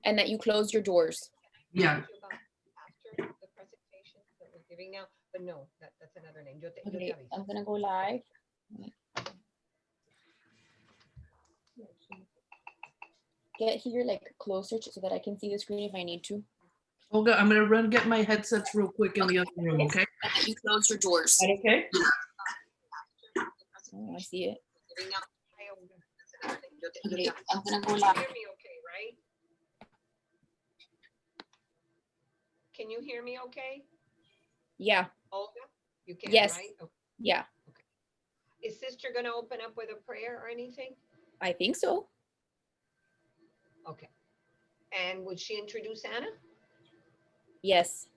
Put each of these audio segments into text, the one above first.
and that you close your doors. Yeah. After the presentation that we're giving now, but no, that's another name. Yo te Okay, aviso. I'm gonna go live. Get here like closer so that I can see the screen if I need to. Olga, I'm gonna run get my headsets real quick in the other room, okay? And that you close your doors. Okay. Oh, I see it. Giving out. Hi, Olga. That's another name. Yo te Okay, aviso. I'm gonna go You live. hear me okay, right? Can you hear me okay, Yeah, Olga? You can, Yes. right? Okay. yeah, Is sister gonna open up with a prayer or anything? I think so. Okay. And would she introduce Anna? Yes.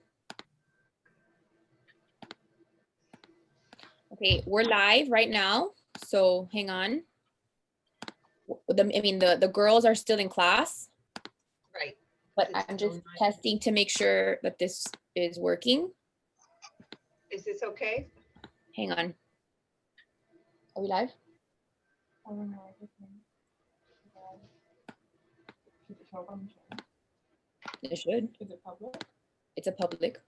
Okay, we're live right now, so hang on. The girls are still in class, Right. but It's I'm just still live. testing to make sure that this is working. Is this okay? Hang on. Are we live? It should. Is it public? It's a public.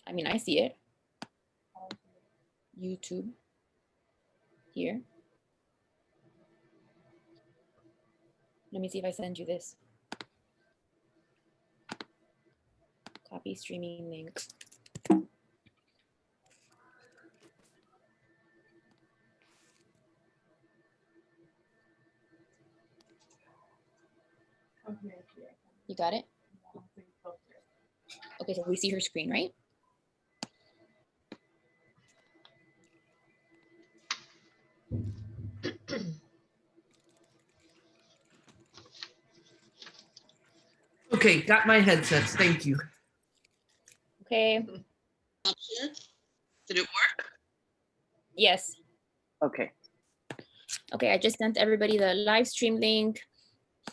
I mean, I see it. YouTube. Here. Let me see if I send you this. Copy streaming link. Okay, yeah. You got it? I don't think so. Okay, so we see her screen, right? Okay, got my headsets. Thank you. Okay. Did it work? Yes. Okay. Okay, I just sent everybody the live stream link.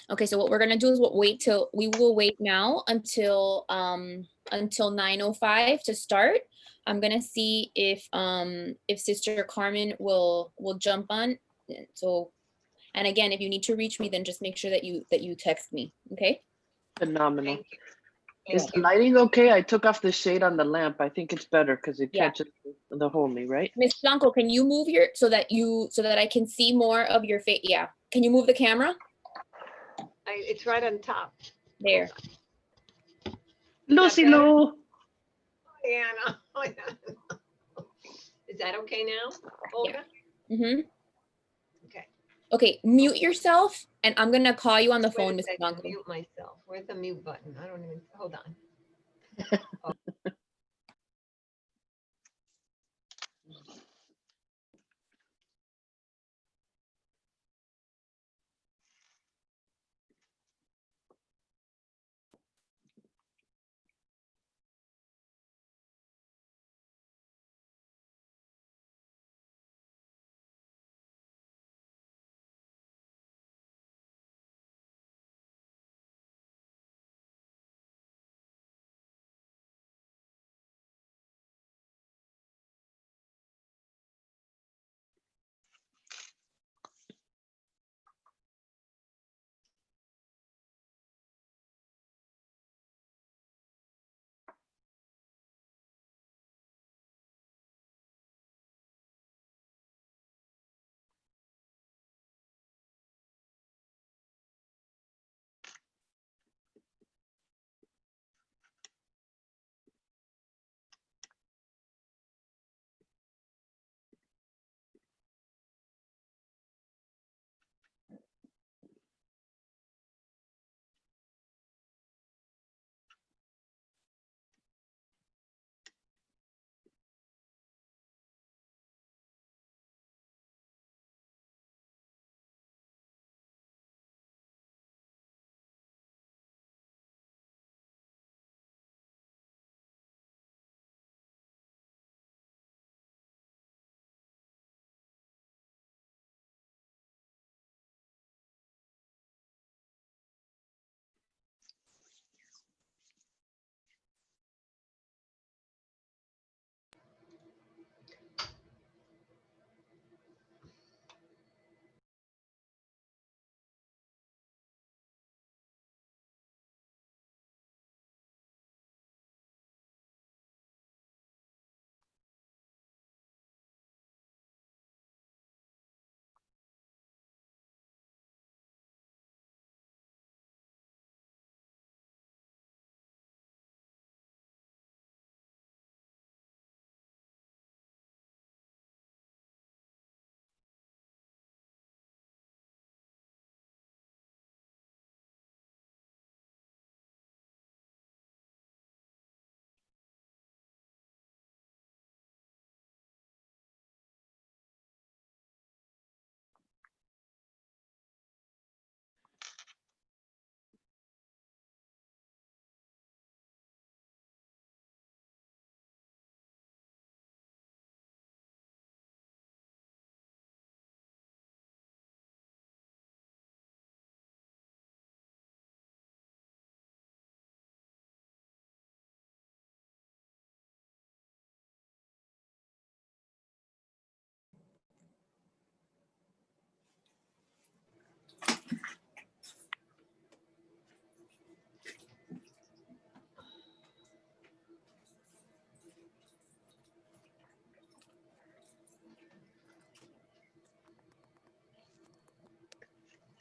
Okay, so what we're gonna do is we will wait now until 9:05 to start. I'm gonna see if Sister Carmen will jump on. So, and again, if you need to reach me, then just make sure that you text me. Okay. Phenomenal. Thank you. Is Thank the you. lighting okay? I took off the shade on the lamp. I think it's better because it Yeah. catches the homie, right? Miss Blanco, can you move your so that I can see more of your face? Yeah. Can you move the camera? It's right on top. There. Lucy better? Lou. Anna. Is that okay now, Olga? Mm-hmm. Okay. Okay, mute yourself, and I'm gonna call you on the Wait a phone, Miss second, Blanco. mute myself. Where's the mute button? I don't even, hold on.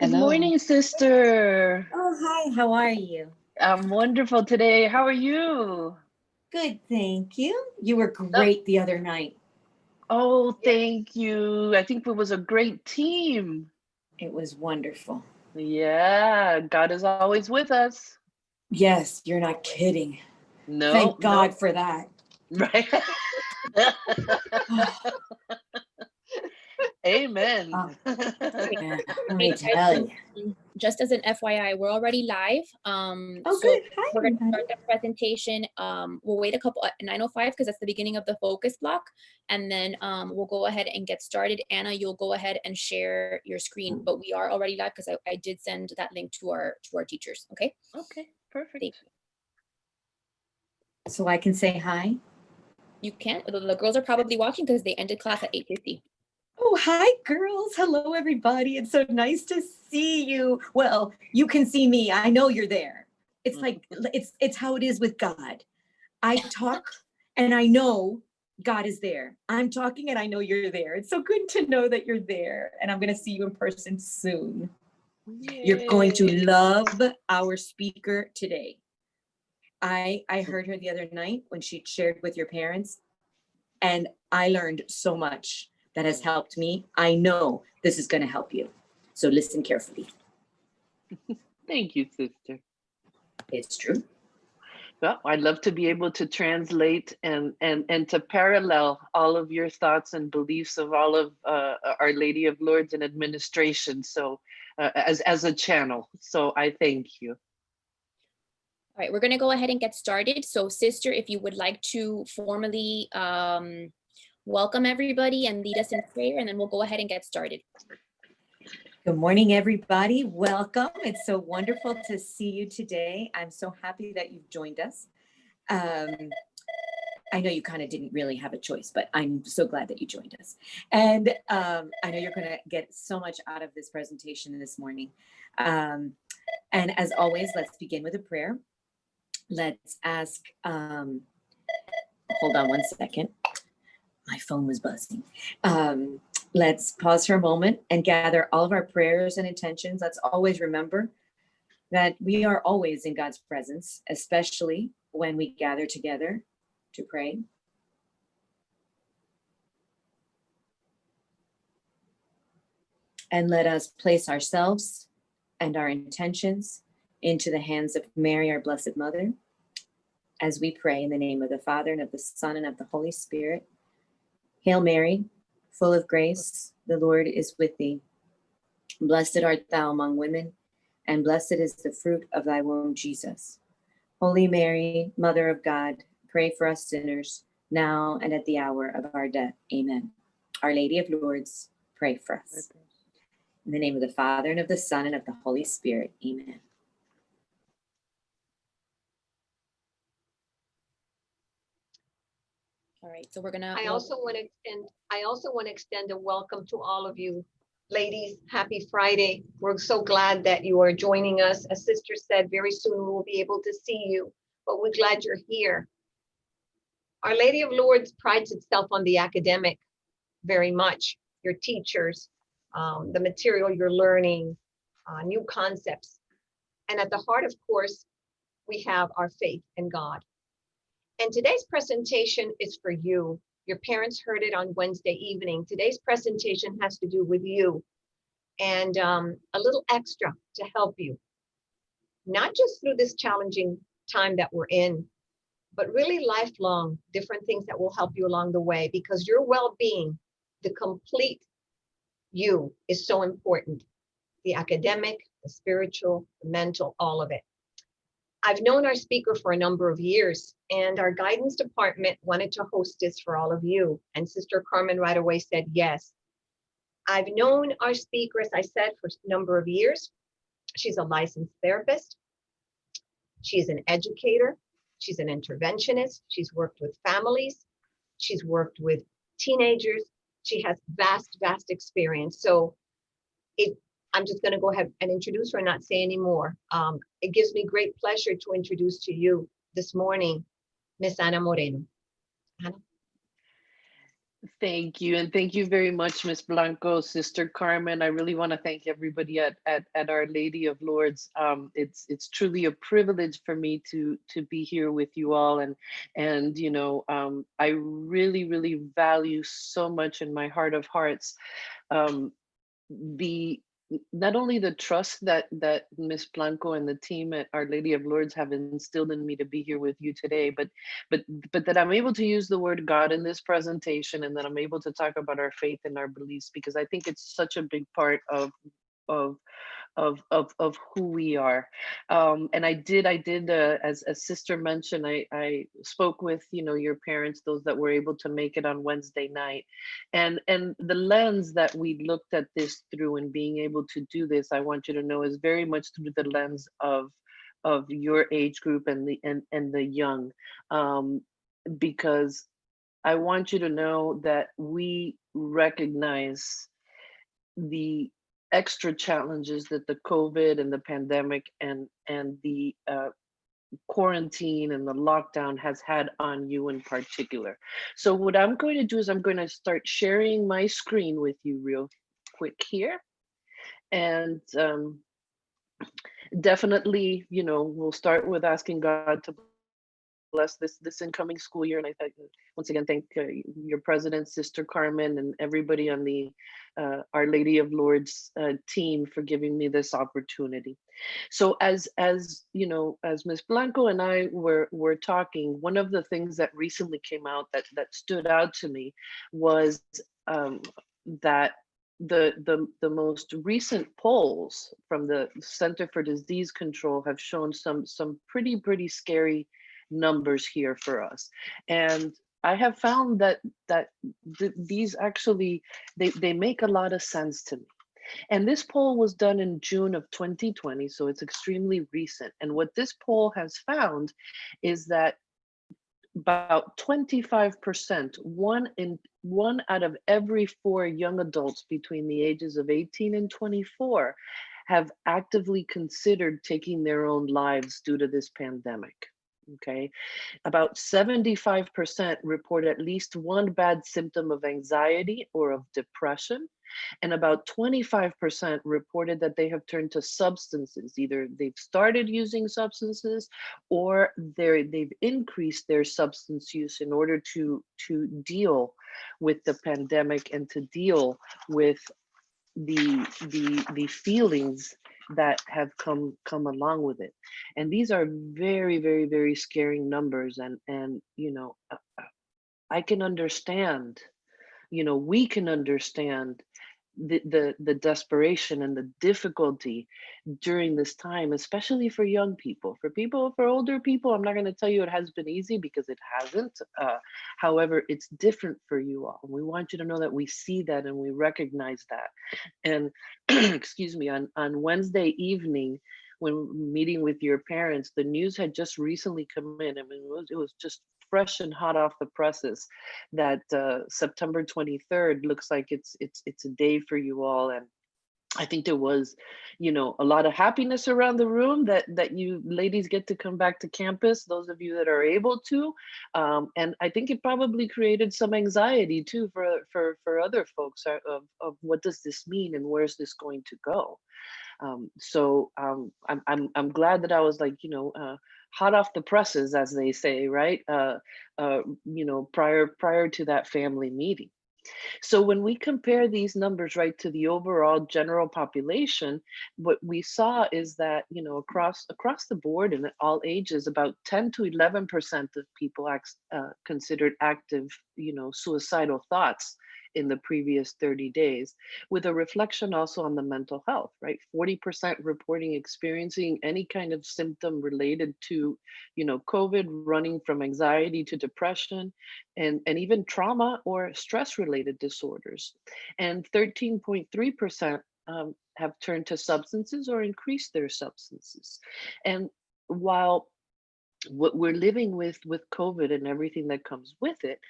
Good Hello. morning, sister. Oh, hi. How are you? I'm wonderful today. How are you? Good, thank you. You were great the other night. Oh, thank you. I think it was a great team. It was wonderful. Yeah, God is always with us. Yes, you're not kidding. No, Thank God no. for that. Right. Amen. Oh, yeah, let me Wait, tell you. just as an FYI, we're already live. Oh, So good. Hi, we're going to everybody. start the presentation. We'll wait a couple at 9:05 because that's the beginning of the focus block, and then we'll go ahead and get started. Anna, you'll go ahead and share your screen, but we are already live because I did send that link to our teachers. Okay. Okay, perfect. Thank you. So I can say hi. You can't. The girls are probably watching because they ended class at 8:50. Oh, hi, girls. Hello, everybody. It's so nice to see you. Well, you can see me. I know you're there. It's like, it's how it is with God. I talk and I know God is there. I'm talking and I know you're there. It's so good to know that you're there. And I'm going to see you in person soon. You're going to Yay. love our speaker today. I heard her the other night when she shared with your parents, and I learned so much that has helped me. I know this is going to help you. So listen carefully. Thank you, sister. It's true. Well, I'd love to be able to translate and to parallel all of your thoughts and beliefs of all of Our Lady of Lourdes and administration. So as a channel. So I thank you. All right, we're going to go ahead and get started. So, sister, if you would like to formally welcome everybody and lead us in prayer, and then we'll go ahead and get started. Good morning, everybody. Welcome. It's so wonderful to see you today. I'm so happy that you've joined us. I know you kind of didn't really have a choice, but I'm so glad that you joined us. And I know you're going to get so much out of this presentation this morning. And as always, let's begin with a prayer. Let's ask, hold on one second. My phone was buzzing. Let's pause for a moment and gather all of our prayers and intentions. Let's always remember that we are always in God's presence, especially when we gather together to pray. And let us place ourselves and our intentions into the hands of Mary, our Blessed Mother, as we pray in the name of the Father and of the Son and of the Holy Spirit. Hail Mary, full of grace, the Lord is with thee. Blessed art thou among women, and blessed is the fruit of thy womb, Jesus. Holy Mary, Mother of God, pray for us sinners, now and at the hour of our death. Amen. Our Lady of Lourdes, pray for us. In the name of the Father and of the Son and of the Holy Spirit. Amen. All right, so we're gonna. I also want to extend a welcome to all of you. Ladies, happy Friday. We're so glad that you are joining us. As sister said, very soon we will be able to see you, but we're glad you're here. Our Lady of Lourdes prides itself on the academic very much. Your teachers, the material you're learning, new concepts. And at the heart, of course, we have our faith in God. And today's presentation is for you. Your parents heard it on Wednesday evening. Today's presentation has to do with you and a little extra to help you, not just through this challenging time that we're in, but really lifelong, different things that will help you along the way, because your well-being, the complete you, is so important. The academic, the spiritual, the mental, all of it. I've known our speaker for a number of years, and our guidance department wanted to host this for all of you. And Sister Carmen right away said yes. I've known our speaker, as I said, for a number of years. She's a licensed therapist. She's an educator. She's an interventionist. She's worked with families. She's worked with teenagers. She has vast, vast experience. So I'm just going to go ahead and introduce her and not say any more. It gives me great pleasure to introduce to you this morning, Miss Ana Moreno. Ana? Thank you. And thank you very much, Miss Blanco, Sister Carmen. I really want to thank everybody at Our Lady of Lourdes. It's truly a privilege for me to be here with you all. And I really, really value so much in my heart of hearts um, the not only the trust that Miss Blanco and the team at Our Lady of Lourdes have instilled in me to be here with you today, but that I'm able to use the word God in this presentation, and that I'm able to talk about our faith and our beliefs, because I think it's such a big part of of who we are. And I did as Sister mentioned, I spoke with your parents, those that were able to make it on Wednesday night, and the lens that we looked at this through, and being able to do this, I want you to know, is very much through the lens of your age group and the young, because I want you to know that we recognize the extra challenges that the COVID and the pandemic and the quarantine and the lockdown has had on you in particular. So what I'm going to do is I'm going to start sharing my screen with you real quick here. And definitely, we'll start with asking God to bless this incoming school year. And I once again thank your president, Sister Carmen, and everybody on the Our Lady of Lourdes team for giving me this opportunity. So as Ms. Blanco and I were talking, one of the things that recently came out that stood out to me was that the most recent polls from the Center for Disease Control have shown some pretty scary numbers here for us. And I have found that these actually they make a lot of sense to me. And this poll was done in June of 2020, so it's extremely recent. And what this poll has found is that about 25%, one out of every 4 young adults between the ages of 18 and 24 have actively considered taking their own lives due to this pandemic. Okay, about 75% report at least one bad symptom of anxiety or of depression, and about 25% reported that they have turned to substances. Either they've started using substances, or they've increased their substance use in order to deal with the pandemic and to deal with the feelings that have come along with it. And these are very scary numbers. And I can understand, we can understand the desperation and the difficulty during this time, especially for young people. For older people, I'm not going to tell you it has been easy, because it hasn't. However, it's different for you all. We want you to know that we see that and we recognize that. And excuse me, on Wednesday evening, when meeting with your parents, the news had just recently come in. I mean, it was just fresh and hot off the presses that September 23rd looks like it's a day for you all. And I think there was, a lot of happiness around the room that you ladies get to come back to campus, those of you that are able to. And I think it probably created some anxiety too for other folks of what does this mean and where's this going to go. So I'm glad that I was like, hot off the presses, as they say, right? Prior to that family meeting. So when we compare these numbers, right, to the overall general population, what we saw is that, across the board and at all ages, about 10 to 11% of people considered active, suicidal thoughts in the previous 30 days, with a reflection also on the mental health, right? 40% reporting experiencing any kind of symptom related to, COVID, running from anxiety to depression, and even trauma or stress related disorders. And 13.3% have turned to substances or increased their substances. And while what we're living with COVID and everything that comes with it,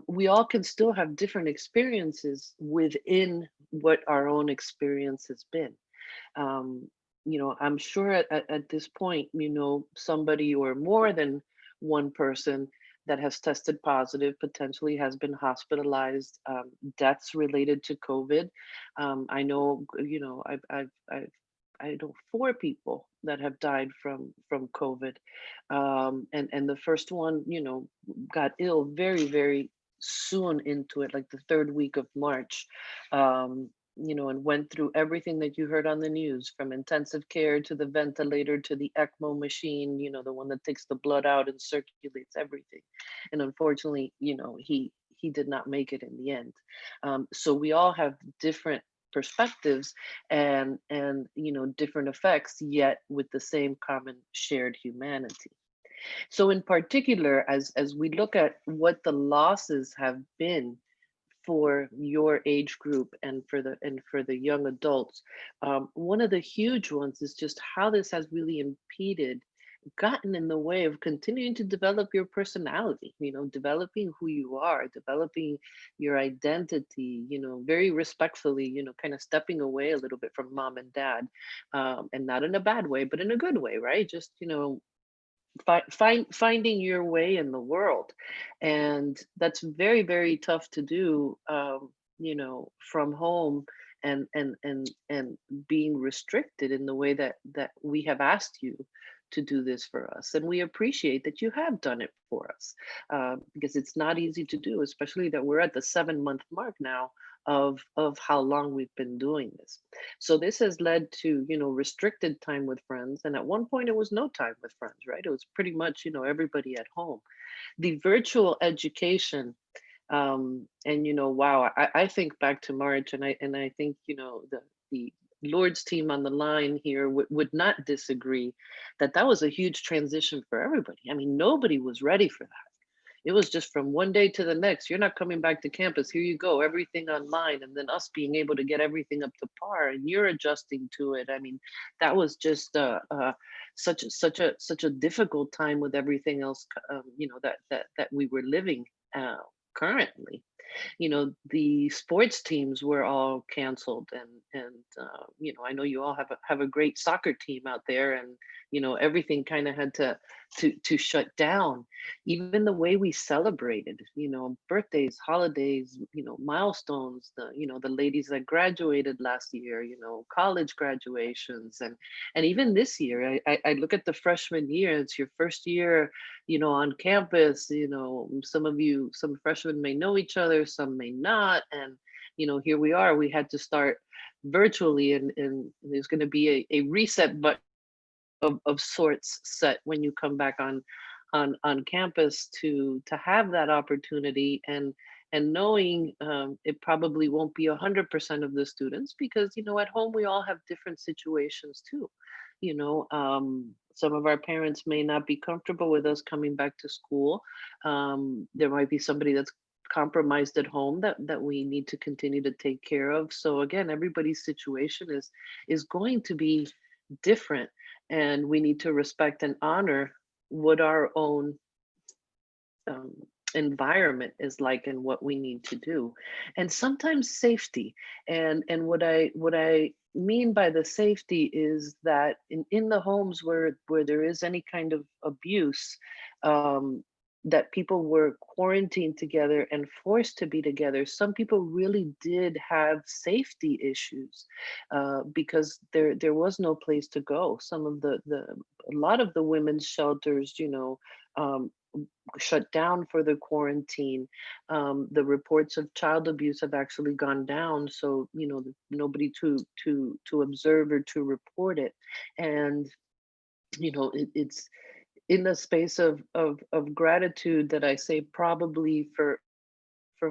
we all can still have different experiences within what our own experience has been. I'm sure at this point, somebody or more than one person that has tested positive, potentially has been hospitalized, deaths related to COVID. I know, I know 4 people that have died from COVID, and the first one, got ill very, very soon into it, like the 3rd week of March. And went through everything that you heard on the news, from intensive care to the ventilator to the ECMO machine, the one that takes the blood out and circulates everything. And unfortunately, he did not make it in the end. So we all have different perspectives and different effects, yet with the same common shared humanity. So in particular, as we look at what the losses have been for your age group and for the young adults, one of the huge ones is just how this has really gotten in the way of continuing to develop your personality, developing who you are, developing your identity, very respectfully, kind of stepping away a little bit from mom and dad, and not in a bad way, but in a good way, right? Just, finding your way in the world. And that's very, very tough to do, from home, and being restricted in the way that we have asked you to do this for us. And we appreciate that you have done it for us, because it's not easy to do, especially that we're at the 7-month mark now of how long we've been doing this. So this has led to, restricted time with friends. And at one point it was no time with friends, right? It was pretty much, everybody at home. The virtual education, and wow, I think back to March, and I think, the Lord's team on the line here would not disagree that was a huge transition for everybody. I mean, nobody was ready for that. It was just from one day to the next. You're not coming back to campus. Here you go, everything online, and then us being able to get everything up to par, and you're adjusting to it. I mean, that was just such a difficult time with everything else, that we were living currently. The sports teams were all canceled, and I know you all have a great soccer team out there, and everything kind of had to shut down. Even the way we celebrated, birthdays, holidays, milestones, the ladies that graduated last year, college graduations, and even this year, I look at the freshman year. It's your first year, on campus. Some freshmen may know each other, some may not, and here we are. We had to start virtually, and there's going to be a reset button of sorts set when you come back on campus to have that opportunity, and knowing, it probably won't be 100% of the students, because at home we all have different situations too. Some of our parents may not be comfortable with us coming back to school. There might be somebody that's compromised at home that we need to continue to take care of. So again, everybody's situation is going to be different, and we need to respect and honor what our own environment is like and what we need to do. And sometimes safety, and what I mean by the safety is that in the homes where there is any kind of abuse, that people were quarantined together and forced to be together, some people really did have safety issues, because there was no place to go. Some of a lot of the women's shelters, shut down for the quarantine. The reports of child abuse have actually gone down, so nobody to observe or to report it. And it's in the space of gratitude that I say, probably for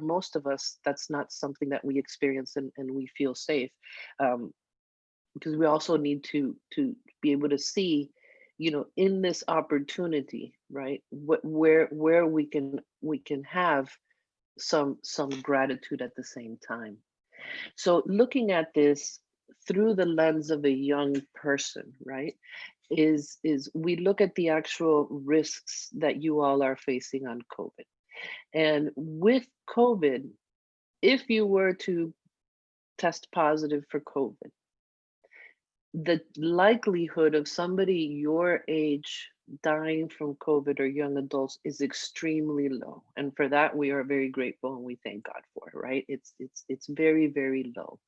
most of us, that's not something that we experience, and we feel safe, because we also need to be able to see, in this opportunity, right, where we can have some gratitude at the same time. So looking at this through the lens of a young person, right, is we look at the actual risks that you all are facing on COVID. And with COVID, if you were to test positive for COVID, the likelihood of somebody your age dying from COVID or young adults is extremely low. And for that, we are very grateful and we thank God for it, right? It's very, very low.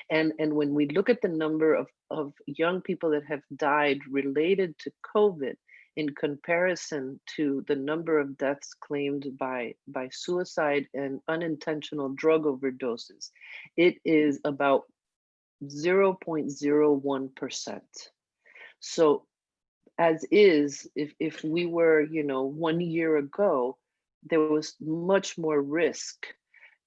And when we look at the number of young people that have died related to COVID in comparison to the number of deaths claimed by suicide and unintentional drug overdoses, it is about 0.01%. So as is, if we were, 1 year ago, there was much more risk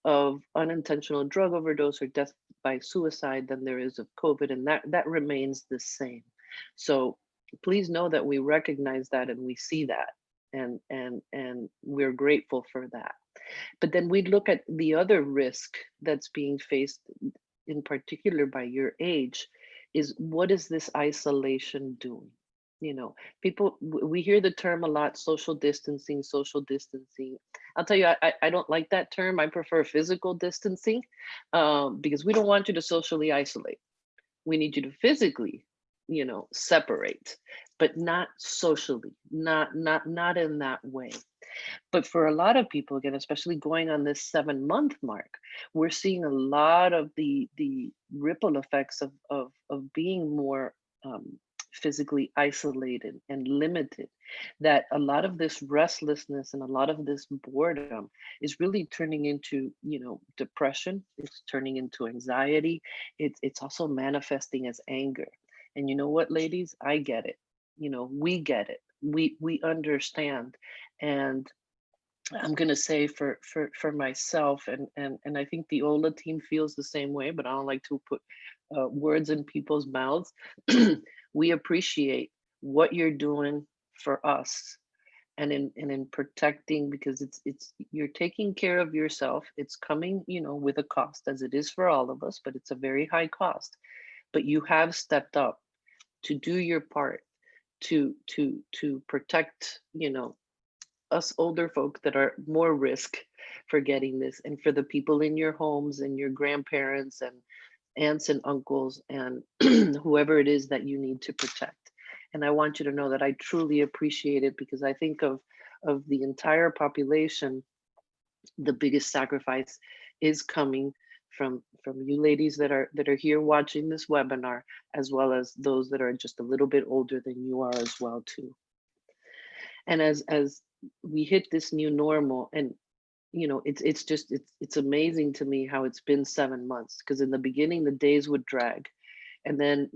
of unintentional drug overdose or death by suicide than there is of COVID, and that remains the same. So please know that we recognize that and we see that, and we're grateful for that. But then we look at the other risk that's being faced, in particular by your age, is what is this isolation doing? People, we hear the term a lot, social distancing, social distancing. I'll tell you, I don't like that term. I prefer physical distancing, because we don't want you to socially isolate. We need you to physically, separate, but not socially, not in that way. But for a lot of people, again, especially going on this 7-month mark, we're seeing a lot of the ripple effects of being more physically isolated and limited, that a lot of this restlessness and a lot of this boredom is really turning into, depression. It's turning into anxiety. It's also manifesting as anger. And you know what, ladies, I get it. We get it. We understand. And I'm gonna say for myself, and I think the Ola team feels the same way, but I don't like to put words in people's mouths. We appreciate what you're doing for us, and in protecting, because it's you're taking care of yourself. It's coming, with a cost, as it is for all of us, but it's a very high cost. But you have stepped up to do your part to protect, us older folk that are more risk for getting this, and for the people in your homes and your grandparents and aunts and uncles and whoever it is that you need to protect. And I want you to know that I truly appreciate it, because I think of the entire population, the biggest sacrifice is coming from you ladies that are here watching this webinar, as well as those that are just a little bit older than you are as well too. And as we hit this new normal, and it's amazing to me how it's been 7 months, because in the beginning the days would drag, and then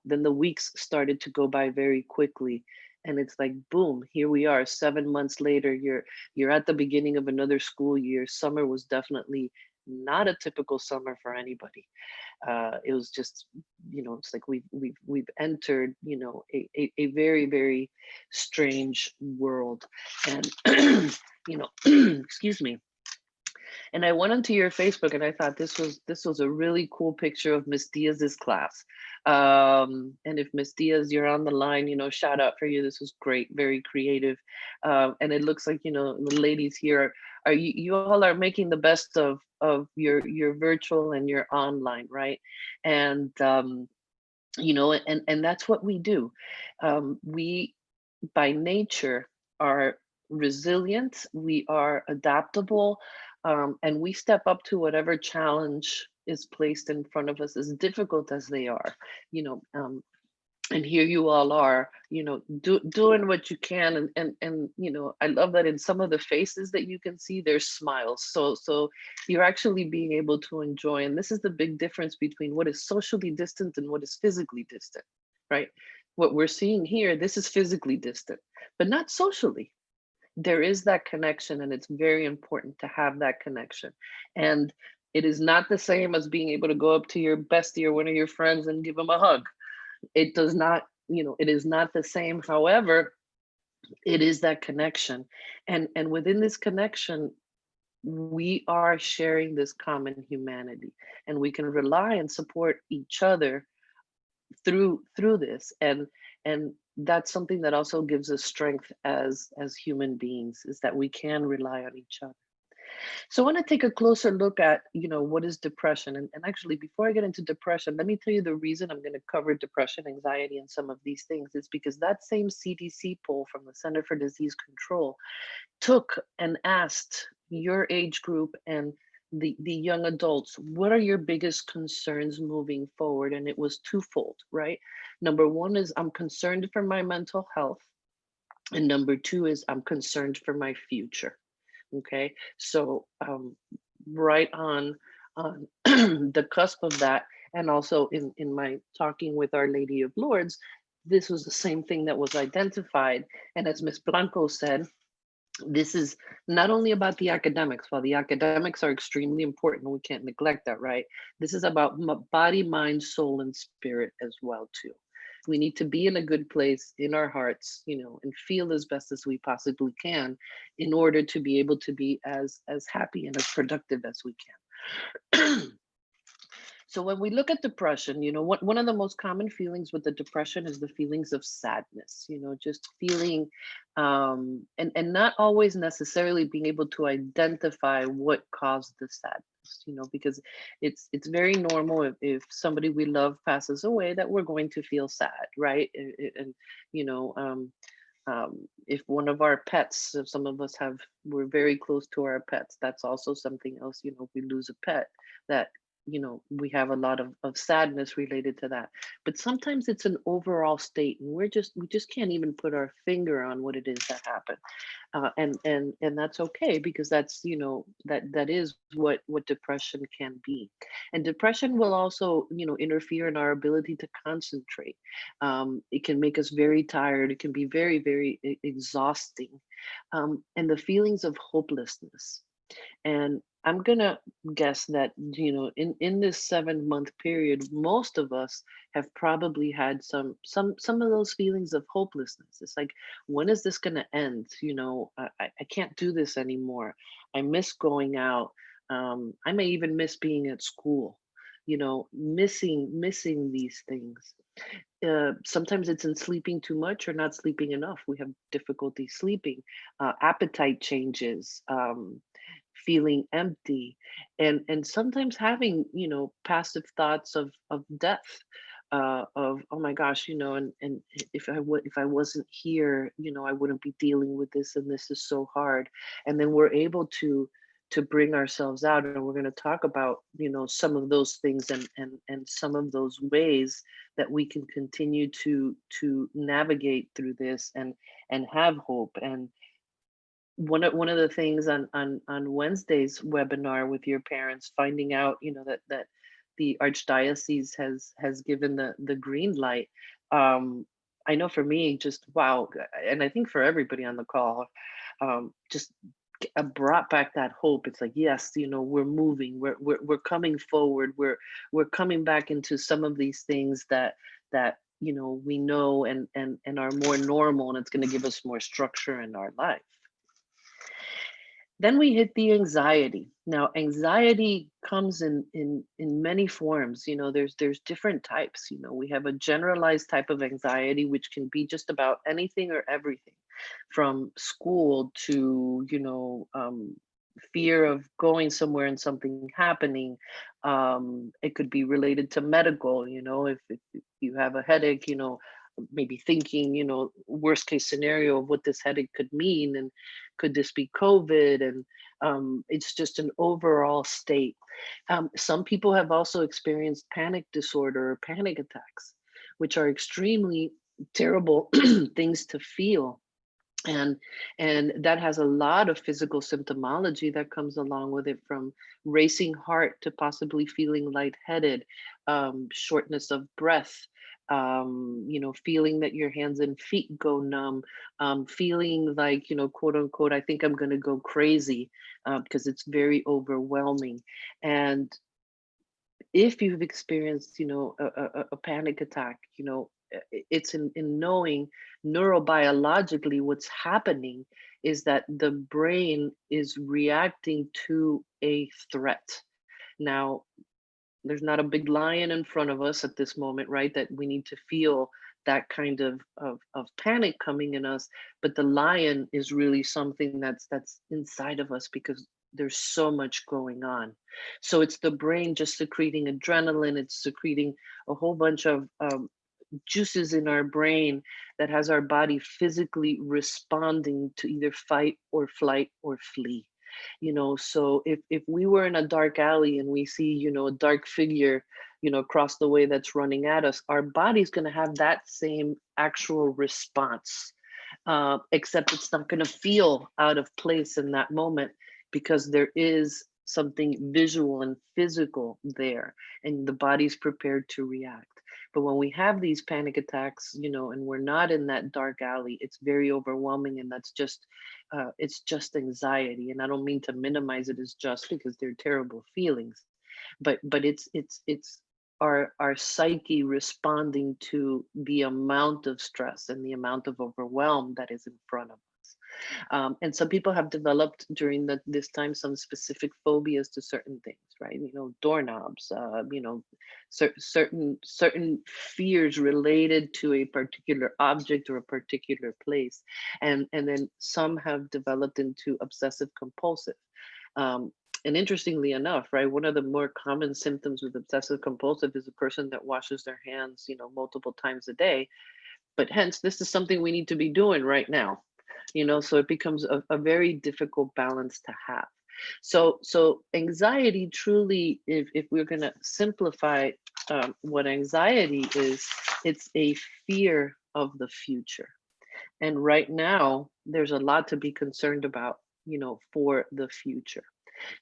then the weeks started to go by very quickly, and it's like, boom, here we are 7 months later. You're at the beginning of another school year. Summer was definitely not a typical summer for anybody. It was just, it's like we've entered, a very, very strange world. And excuse me. And I went onto your Facebook and I thought this was a really cool picture of Miss Diaz's class. And if Miss Diaz, you're on the line, shout out for you. This was great, very creative. And it looks like, the ladies here are you all are making the best of your virtual and your online, right? And and that's what we do. We by nature are resilient, we are adaptable, and we step up to whatever challenge is placed in front of us, as difficult as they are. And here you all are, doing what you can, and I love that in some of the faces that you can see, there's smiles. So you're actually being able to enjoy, and this is the big difference between what is socially distant and what is physically distant, right? What we're seeing here, this is physically distant, but not socially. There is that connection, and it's very important to have that connection. And it is not the same as being able to go up to your bestie or one of your friends and give them a hug. It does not, it is not the same. However, it is that connection. And within this connection, we are sharing this common humanity, and we can rely and support each other through this. And that's something that also gives us strength as human beings, is that we can rely on each other. So I want to take a closer look at, what is depression? And actually, before I get into depression, let me tell you the reason I'm going to cover depression, anxiety, and some of these things is because that same CDC poll from the Center for Disease Control took and asked your age group and the young adults, what are your biggest concerns moving forward? And it was twofold, right? Number one is I'm concerned for my mental health. And number two is I'm concerned for my future. Okay, so right on the cusp of that, and also in my talking with Our Lady of Lourdes, this was the same thing that was identified. And as Ms. Blanco said, this is not only about the academics. While the academics are extremely important, we can't neglect that, right? This is about body, mind, soul, and spirit as well too. We need to be in a good place in our hearts, and feel as best as we possibly can in order to be able to be as happy and as productive as we can. So when we look at depression, one of the most common feelings with the depression is the feelings of sadness, just feeling, and not always necessarily being able to identify what caused the sadness, because it's very normal if somebody we love passes away that we're going to feel sad, right? And if one of our pets, if some of us we're very close to our pets, that's also something else, we lose a pet that we have a lot of sadness related to that. But sometimes it's an overall state, and we just can't even put our finger on what it is that happened. And that's okay, because that's that is what depression can be. And depression will also interfere in our ability to concentrate. It can make us very tired. It can be very, very exhausting, and the feelings of hopelessness. And I'm gonna guess that in this 7-month period, most of us have probably had some of those feelings of hopelessness. It's like, when is this gonna end? I can't do this anymore. I miss going out. I may even miss being at school. Missing these things. Sometimes it's in sleeping too much or not sleeping enough. We have difficulty sleeping. Appetite changes. Feeling empty, and sometimes having passive thoughts of death, of, oh my gosh, and if I wasn't here, I wouldn't be dealing with this, and this is so hard. And then we're able to bring ourselves out, and we're going to talk about some of those things, and some of those ways that we can continue to navigate through this and have hope. And one of the things on Wednesday's webinar with your parents, finding out that the archdiocese has given the green light. I know for me, just wow, and I think for everybody on the call, just brought back that hope. It's like, yes, we're moving, we're coming forward, we're coming back into some of these things that we know and are more normal, and it's going to give us more structure in our life. Then we hit the anxiety. Now, anxiety comes in many forms. There's different types. We have a generalized type of anxiety, which can be just about anything or everything, from school to fear of going somewhere and something happening. It could be related to medical. If you have a headache, maybe thinking, worst case scenario of what this headache could mean, and could this be COVID? And it's just an overall state. Some people have also experienced panic disorder or panic attacks, which are extremely terrible things to feel. And that has a lot of physical symptomology that comes along with it, from racing heart to possibly feeling lightheaded, shortness of breath, feeling that your hands and feet go numb, feeling like, quote unquote, I think I'm going to go crazy, because it's very overwhelming. And if you've experienced, a panic attack, it's in knowing neurobiologically what's happening is that the brain is reacting to a threat. Now, there's not a big lion in front of us at this moment, right? That we need to feel that kind of panic coming in us, but the lion is really something that's inside of us, because There's so much going on. So it's the brain just secreting adrenaline, it's secreting a whole bunch of juices in our brain that has our body physically responding to either fight or flight or flee. So if we were in a dark alley and we see, a dark figure, across the way that's running at us, our body's going to have that same actual response, except it's not going to feel out of place in that moment because there is something visual and physical there, and the body's prepared to react. But when we have these panic attacks, and we're not in that dark alley, it's very overwhelming, and that's just, it's just anxiety. And I don't mean to minimize it as just, because they're terrible feelings, but it's our psyche responding to the amount of stress and the amount of overwhelm that is in front of us. And some people have developed during this time some specific phobias to certain things, right? Doorknobs, certain fears related to a particular object or a particular place, and then some have developed into obsessive compulsive. And interestingly enough, right, one of the more common symptoms with obsessive compulsive is a person that washes their hands, multiple times a day. But hence, this is something we need to be doing right now. So it becomes a very difficult balance to have. So anxiety truly, if we're going to simplify what anxiety is, it's a fear of the future. And right now, there's a lot to be concerned about, for the future.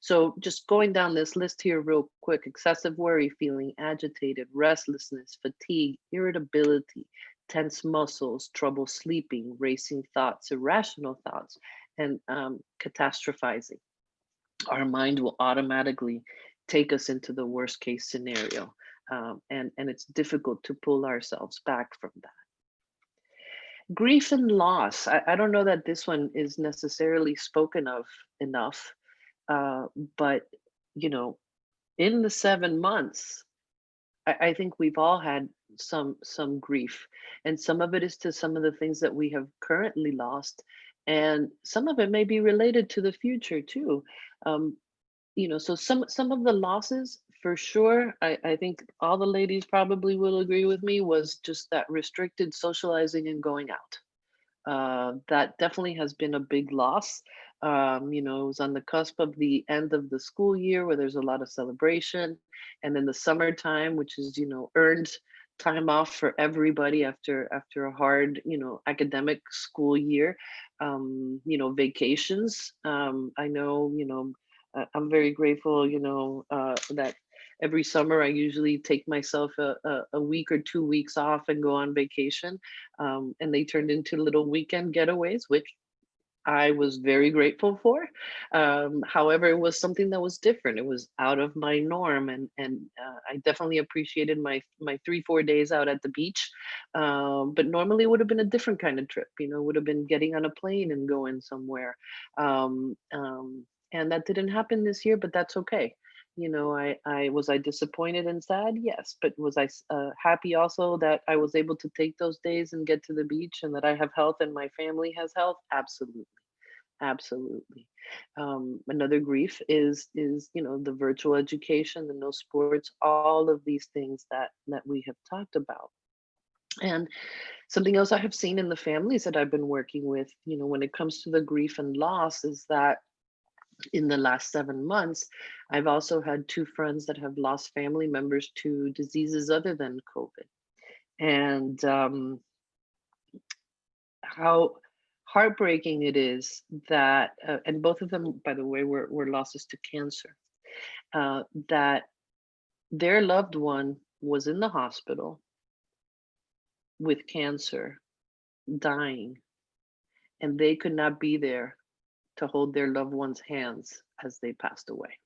So just going down this list here real quick: excessive worry, feeling agitated, restlessness, fatigue, irritability, tense muscles, trouble sleeping, racing thoughts, irrational thoughts, and catastrophizing. Our mind will automatically take us into the worst case scenario. And it's difficult to pull ourselves back from that. Grief and loss. I don't know that this one is necessarily spoken of enough. But in the 7 months, I think we've all had some grief, and some of it is to some of the things that we have currently lost, and some of it may be related to the future too. So some of the losses, for sure, I think all the ladies probably will agree with me, was just that restricted socializing and going out. That definitely has been a big loss. It was on the cusp of the end of the school year where there's a lot of celebration, and then the summertime, which is, earned time off for everybody after a hard, academic school year. Vacations. I know, I'm very grateful, that every summer I usually take myself a week or 2 weeks off and go on vacation. And they turned into little weekend getaways, which I was very grateful for. However, it was something that was different. It was out of my norm, and I definitely appreciated my 3-4 days out at the beach. But normally it would have been a different kind of trip. Would have been getting on a plane and going somewhere. And that didn't happen this year, but that's okay. I disappointed and sad? Yes. But was I happy also that I was able to take those days and get to the beach, and that I have health and my family has health? Absolutely. Absolutely. Another grief is the virtual education, the no sports, all of these things that we have talked about. And something else I have seen in the families that I've been working with, when it comes to the grief and loss, is that in the last 7 months, I've also had 2 friends that have lost family members to diseases other than COVID. And how heartbreaking it is that, and both of them, by the way, were losses to cancer, that their loved one was in the hospital with cancer, dying, and they could not be there to hold their loved one's hands as they passed away.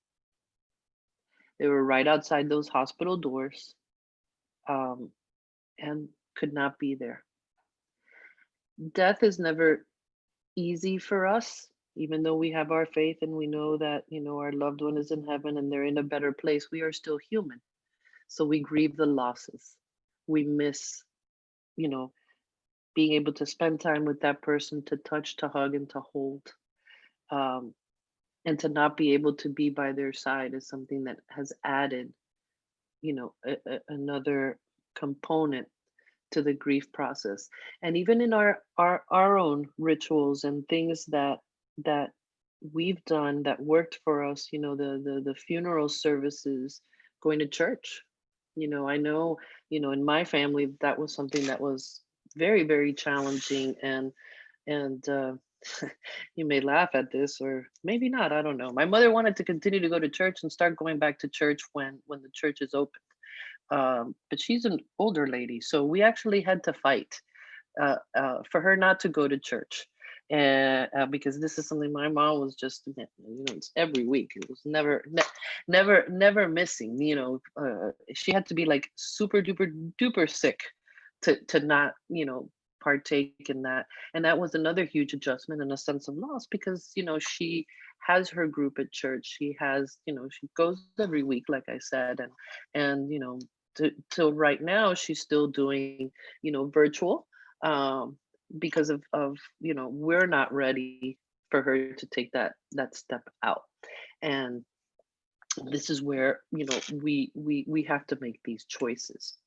They were right outside those hospital doors, and could not be there. Death is never easy for us, even though we have our faith and we know that, our loved one is in heaven and they're in a better place. We are still human. So we grieve the losses. We miss, being able to spend time with that person, to touch, to hug, and to hold. and to not be able to be by their side is something that has added, another component to the grief process. And even in our own rituals and things that we've done that worked for us, the funeral services, going to church. I know, in my family that was something that was very, very challenging, and you may laugh at this or maybe not, I don't know. My mother wanted to continue to go to church and start going back to church when the church is open. But she's an older lady, so we actually had to fight for her not to go to church, and because this is something my mom was just, it's every week. It was never missing. She had to be like super duper duper sick to not partake in that, and that was another huge adjustment and a sense of loss, because she has her group at church. She has, she goes every week, like I said, and till right now she's still doing virtual, because of we're not ready for her to take that step out. And this is where we have to make these choices.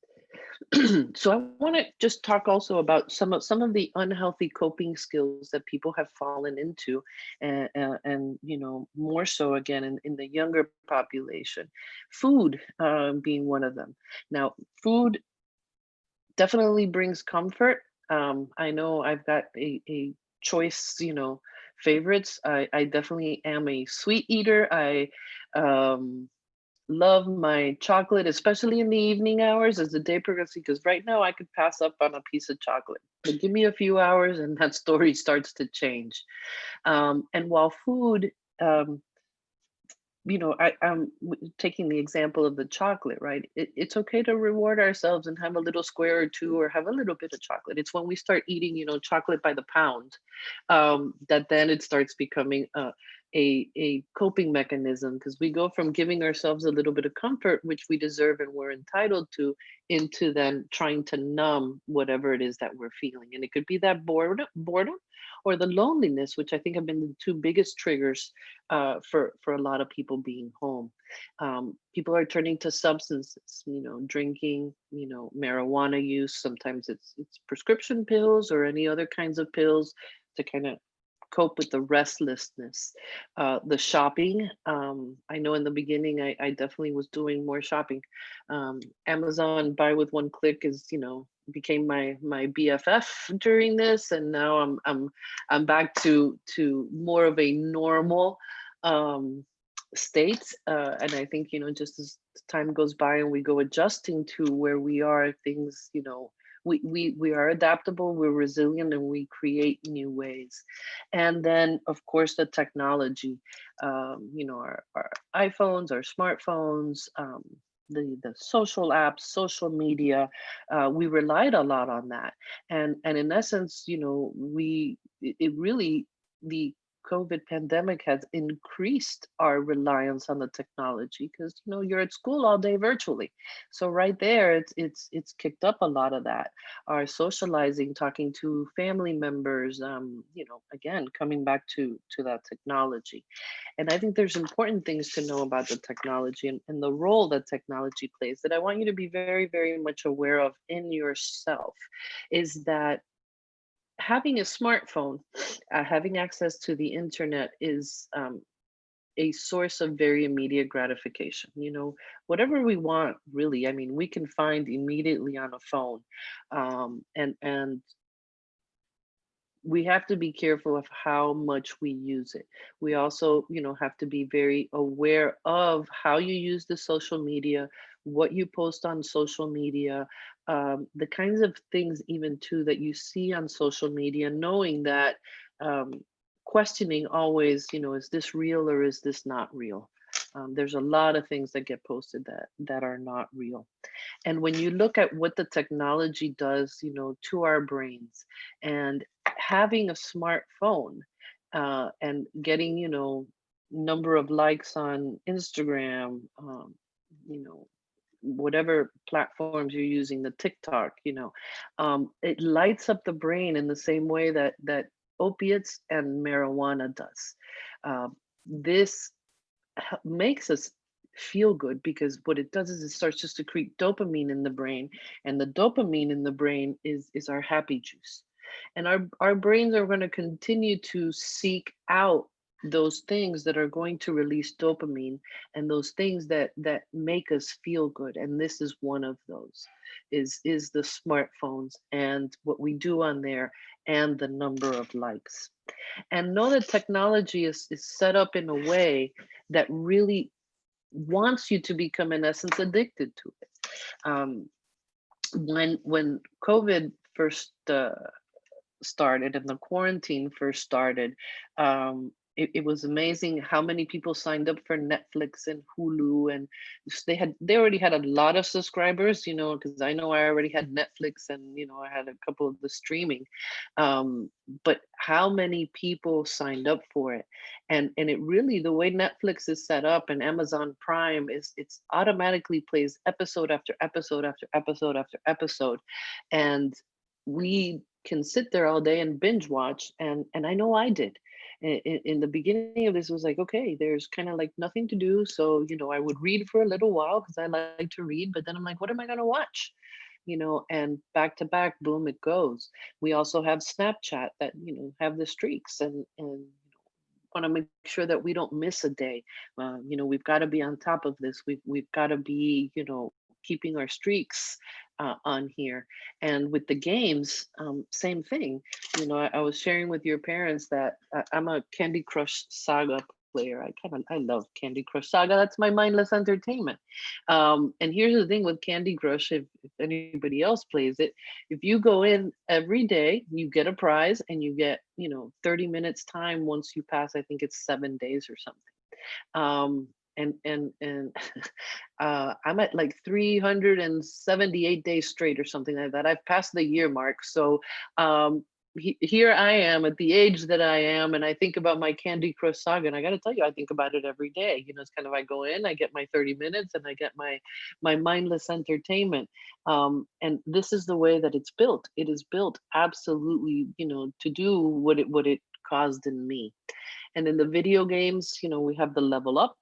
So I want to just talk also about some of the unhealthy coping skills that people have fallen into, and more so again in the younger population. Food being one of them. Now, food definitely brings comfort. I know I've got a choice, favorites. I definitely am a sweet eater. I love my chocolate, especially in the evening hours as the day progresses, because right now I could pass up on a piece of chocolate. But give me a few hours and that story starts to change. And while food, I'm taking the example of the chocolate, right? It's okay to reward ourselves and have a little square or two, or have a little bit of chocolate. It's when we start eating, chocolate by the pound, that then it starts becoming a coping mechanism, because we go from giving ourselves a little bit of comfort, which we deserve and we're entitled to, into then trying to numb whatever it is that we're feeling. And it could be that boredom or the loneliness, which I think have been the two biggest triggers for a lot of people being home. People are turning to substances, drinking, marijuana use. Sometimes it's prescription pills or any other kinds of pills to kind of cope with the restlessness. The shopping. I know in the beginning I definitely was doing more shopping. Amazon buy with one click is, became my BFF during this, and now I'm back to more of a normal state. And I think, just as time goes by and we go adjusting to where we are, things, we are adaptable, we're resilient, and we create new ways. And then of course the technology, our iPhones, our smartphones, the social apps, social media, we relied a lot on that. And in essence, it really, the COVID pandemic has increased our reliance on the technology, because you're at school all day virtually. So right there, it's kicked up a lot of that. Our socializing, talking to family members, again, coming back to that technology. And I think there's important things to know about the technology and the role that technology plays, that I want you to be very, very much aware of in yourself, is that having a smartphone, having access to the internet is a source of very immediate gratification. Whatever we want, really. I mean, we can find immediately on a phone, and we have to be careful of how much we use it. We also, have to be very aware of how you use the social media, what you post on social media, the kinds of things even too that you see on social media, knowing that, questioning always, is this real or is this not real? There's a lot of things that get posted that are not real. And when you look at what the technology does, to our brains, and having a smartphone, and getting, number of likes on Instagram, whatever platforms you're using, the TikTok, it lights up the brain in the same way that opiates and marijuana does. this makes us feel good, because what it does is it starts to secrete dopamine in the brain, and the dopamine in the brain is our happy juice, and our brains are going to continue to seek out those things that are going to release dopamine, and those things that make us feel good, and this is one of those, is the smartphones and what we do on there, and the number of likes. And know that technology is set up in a way that really wants you to become, in essence, addicted to it. When COVID first started and the quarantine first started, it was amazing how many people signed up for Netflix and Hulu, and they already had a lot of subscribers, because I know I already had Netflix, and I had a couple of the streaming, but how many people signed up for it? And it really, the way Netflix is set up and Amazon Prime it's automatically plays episode after episode after episode after episode, and we can sit there all day and binge watch, and I know I did. In the beginning of this, it was like, okay, there's kind of like nothing to do, so I would read for a little while because I like to read, but then I'm like, what am I going to watch? And back to back, boom, it goes. We also have Snapchat that have the streaks, and want to make sure that we don't miss a day. We've got to be on top of this. We've got to be keeping our streaks on here. And with the games, same thing. I was sharing with your parents that I'm a Candy Crush Saga player. I love Candy Crush Saga. That's my mindless entertainment. And here's the thing with Candy Crush, if anybody else plays it, if you go in every day, you get a prize, and you get 30 minutes time once you pass, I think it's 7 days or something. And I'm at like 378 days straight or something like that. I've passed the year mark. So here I am at the age that I am, and I think about my Candy Crush Saga, and I got to tell you, I think about it every day. It's kind of, I go in, I get my 30 minutes, and I get my mindless entertainment. And this is the way that it's built. It is built absolutely, to do what it caused in me. And in the video games, we have the level up,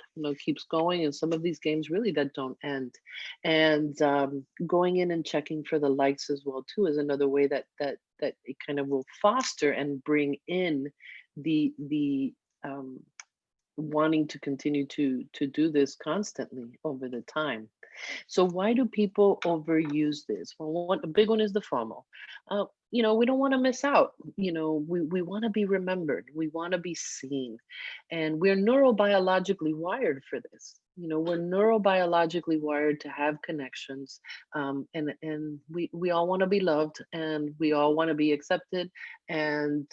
keeps going. And some of these games really that don't end. And going in and checking for the likes as well too is another way that it kind of will foster and bring in the wanting to continue to do this constantly over the time. So why do people overuse this? Well, a big one is the FOMO. We don't want to miss out. We want to be remembered. We want to be seen. And we're neurobiologically wired for this. We're neurobiologically wired to have connections. And we all want to be loved, and we all want to be accepted, and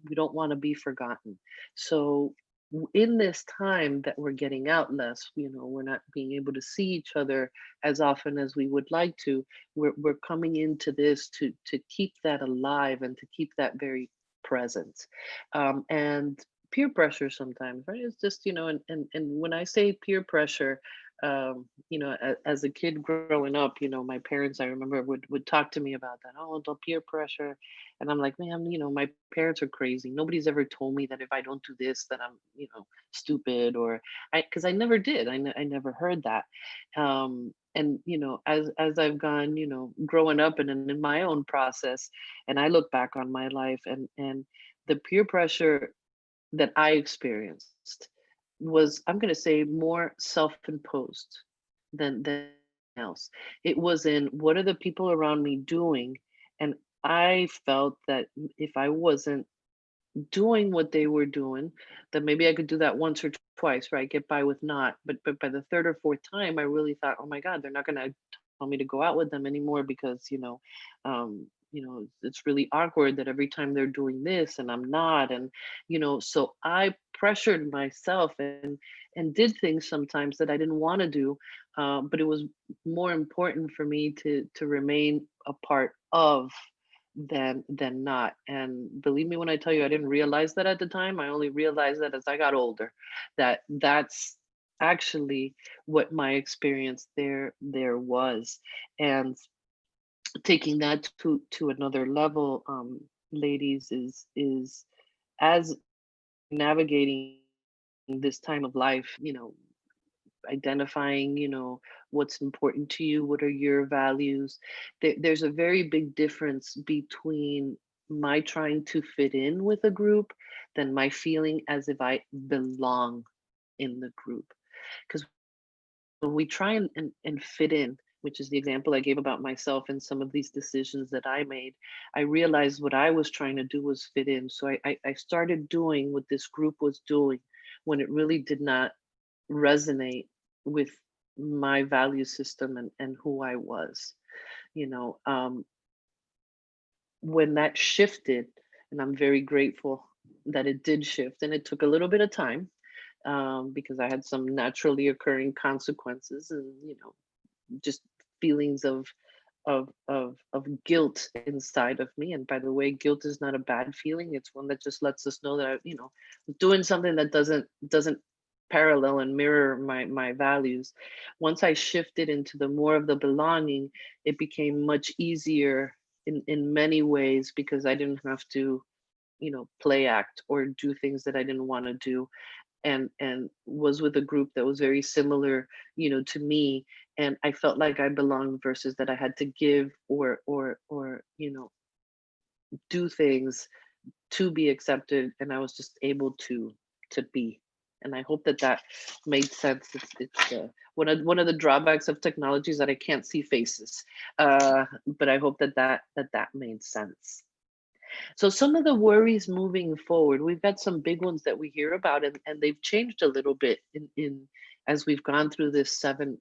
we don't want to be forgotten. So in this time that we're getting out less, we're not being able to see each other as often as we would like to. We're coming into this to keep that alive and to keep that very present. And peer pressure sometimes, right? It's just, and when I say peer pressure, as a kid growing up, my parents, I remember, would talk to me about that. Oh, the peer pressure. And I'm like, man, my parents are crazy. Nobody's ever told me that if I don't do this, that I'm, stupid, or because I never did. I never heard that. And, as I've gone, growing up and in my own process, and I look back on my life, and the peer pressure that I experienced was, I'm going to say, more self-imposed than else. It was in, what are the people around me doing? And I felt that if I wasn't doing what they were doing, that maybe I could do that once or twice, right? Get by with not. But by the third or fourth time, I really thought, oh my God, they're not going to tell me to go out with them anymore, because it's really awkward that every time they're doing this and I'm not. And so I pressured myself and did things sometimes that I didn't want to do, but it was more important for me to remain a part of than not. And believe me when I tell you, I didn't realize that at the time. I only realized that as I got older, that's actually what my experience there was. And taking that to another level, ladies, is as navigating this time of life, identifying, what's important to you, what are your values. There's a very big difference between my trying to fit in with a group than my feeling as if I belong in the group. Because when we try and fit in, which is the example I gave about myself and some of these decisions that I made, I realized what I was trying to do was fit in. So I started doing what this group was doing when it really did not resonate with my value system and who I was. You know, when that shifted, and I'm very grateful that it did shift, and it took a little bit of time because I had some naturally occurring consequences, and just feelings of guilt inside of me. And by the way, guilt is not a bad feeling. It's one that just lets us know that doing something that doesn't parallel and mirror my values. Once I shifted into the more of the belonging, it became much easier in many ways because I didn't have to play act or do things that I didn't want to do, and was with a group that was very similar to me, and I felt like I belonged versus that I had to give or do things to be accepted, and I was just able to be. And I hope that that made sense. It's one of the drawbacks of technology is that I can't see faces, but I hope that made sense. So some of the worries moving forward, we've got some big ones that we hear about, and they've changed a little bit in as we've gone through this 7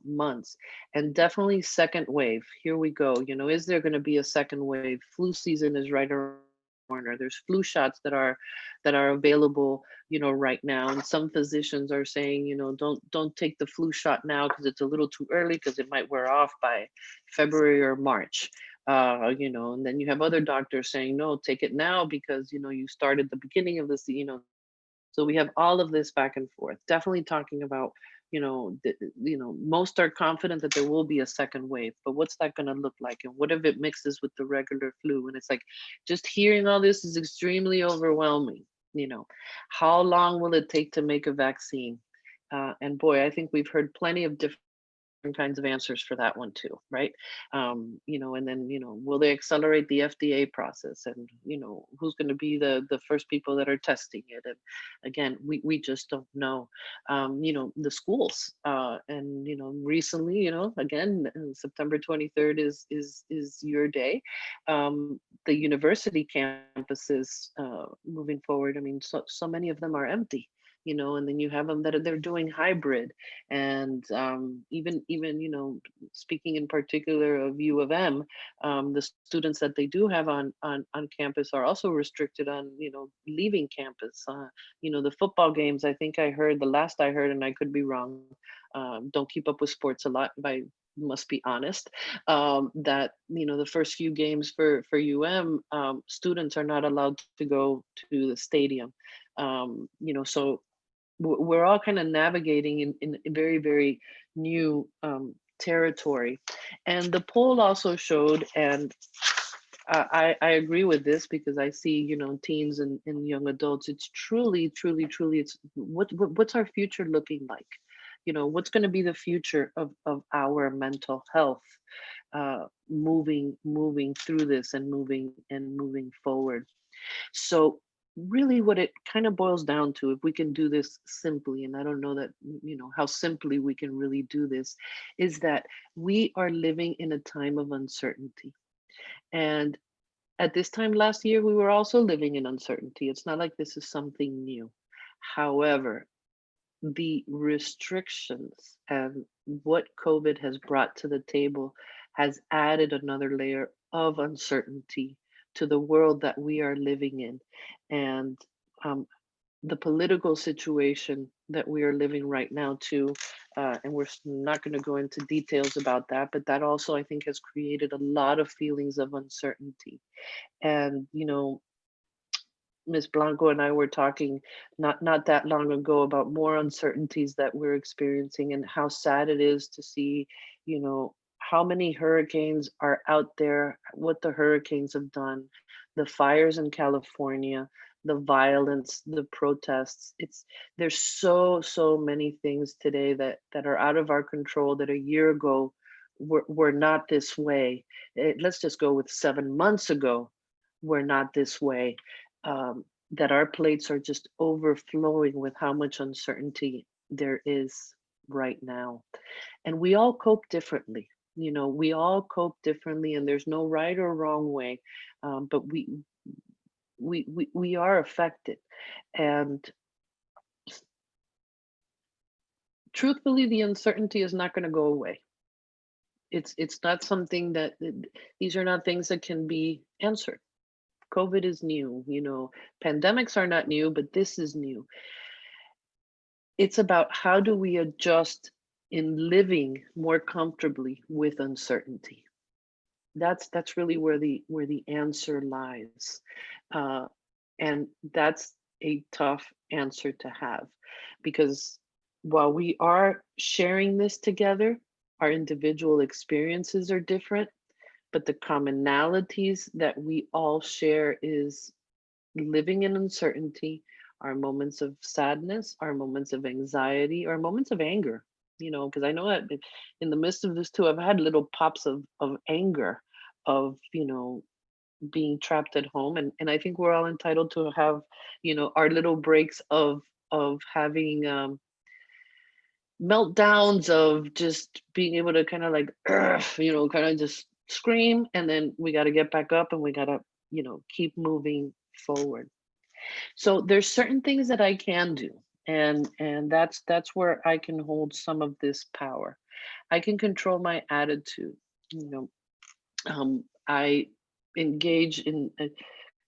months, and definitely second wave. Here we go. Is there going to be a second wave? Flu season is right around the corner. There's flu shots that are available, right now, and some physicians are saying, don't take the flu shot now because it's a little too early because it might wear off by February or March. And then you have other doctors saying, no, take it now because, you started the beginning of this. So we have all of this back and forth, definitely talking about, most are confident that there will be a second wave, but what's that going to look like? And what if it mixes with the regular flu? And it's like, just hearing all this is extremely overwhelming. How long will it take to make a vaccine? And boy, I think we've heard plenty of different kinds of answers for that one too, right? And then will they accelerate the FDA process, and who's going to be the first people that are testing it? And again, we just don't know. The schools, and recently, again, September 23rd is your day. The university campuses, moving forward, I mean, so many of them are empty. And then you have them that they're doing hybrid, and even speaking in particular of U of M, the students that they do have on campus are also restricted on leaving campus. The football games, I think I heard, the last I heard, and I could be wrong, don't keep up with sports a lot, but I must be honest, that the first few games for students are not allowed to go to the stadium. So we're all kind of navigating in very, very new territory. And the poll also showed, and I agree with this because I see, teens and young adults, it's truly, it's what's our future looking like? What's going to be the future of our mental health, moving through this and moving forward. So really what it kind of boils down to, if we can do this simply, and I don't know that, how simply we can really do this, is that we are living in a time of uncertainty. And at this time last year, we were also living in uncertainty. It's not like this is something new. However, the restrictions and what COVID has brought to the table has added another layer of uncertainty to the world that we are living in. And the political situation that we are living right now too, and we're not going to go into details about that, but that also, I think, has created a lot of feelings of uncertainty. And Ms. Blanco and I were talking not that long ago about more uncertainties that we're experiencing, and how sad it is to see, how many hurricanes are out there, what the hurricanes have done, the fires in California, the violence, the protests. There's so many things today that are out of our control that a year ago were not this way. Let's just go with 7 months ago, we're not this way. That our plates are just overflowing with how much uncertainty there is right now. And we all cope differently. We all cope differently, and there's no right or wrong way. But we are affected. And truthfully, the uncertainty is not going to go away. It's not something that, these are not things that can be answered. COVID is new, pandemics are not new, but this is new. It's about how do we adjust in living more comfortably with uncertainty. That's really where the answer lies. And that's a tough answer to have, because while we are sharing this together, our individual experiences are different, but the commonalities that we all share is living in uncertainty, our moments of sadness, our moments of anxiety, our moments of anger, because I know that in the midst of this too, I've had little pops of anger, of, being trapped at home. And I think we're all entitled to have, our little breaks of having meltdowns, of just being able to kind of like, kind of just scream, and then we got to get back up and we got to, keep moving forward. So there's certain things that I can do, and that's where I can hold some of this power. I can control my attitude. I engage in a